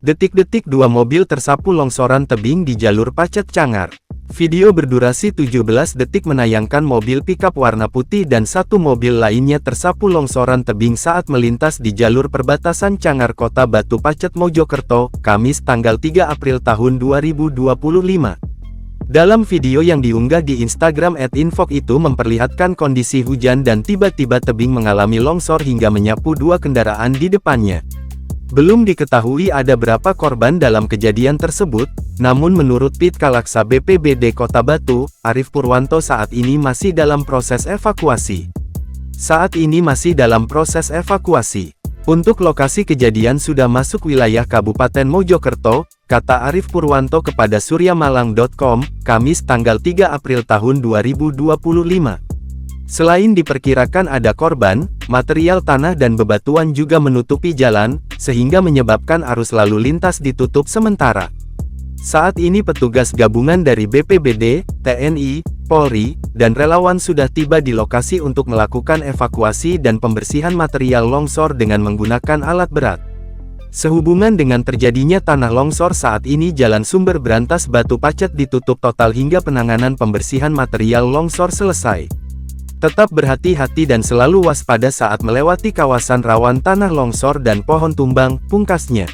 Detik-detik dua mobil tersapu longsoran tebing di jalur Pacet Cangar. Video berdurasi 17 detik menayangkan mobil pickup warna putih dan satu mobil lainnya tersapu longsoran tebing saat melintas di jalur perbatasan Cangar Kota Batu Pacet Mojokerto, Kamis tanggal 3 April tahun 2025. Dalam video yang diunggah di Instagram @infok itu memperlihatkan kondisi hujan dan tiba-tiba tebing mengalami longsor hingga menyapu dua kendaraan di depannya. Belum diketahui ada berapa korban dalam kejadian tersebut, namun menurut Pit Kalaksa BPBD Kota Batu, Arif Purwanto saat ini masih dalam proses evakuasi. Untuk lokasi kejadian sudah masuk wilayah Kabupaten Mojokerto, kata Arif Purwanto kepada suryamalang.com, Kamis tanggal 3 April tahun 2025. Selain diperkirakan ada korban, material tanah dan bebatuan juga menutupi jalan, sehingga menyebabkan arus lalu lintas ditutup sementara. Saat ini petugas gabungan dari BPBD, TNI, Polri, dan relawan sudah tiba di lokasi untuk melakukan evakuasi dan pembersihan material longsor dengan menggunakan alat berat. Sehubungan dengan terjadinya tanah longsor saat ini Jalan Sumber Brantas Batu Pacet ditutup total hingga penanganan pembersihan material longsor selesai. Tetap berhati-hati dan selalu waspada saat melewati kawasan rawan tanah longsor dan pohon tumbang, pungkasnya.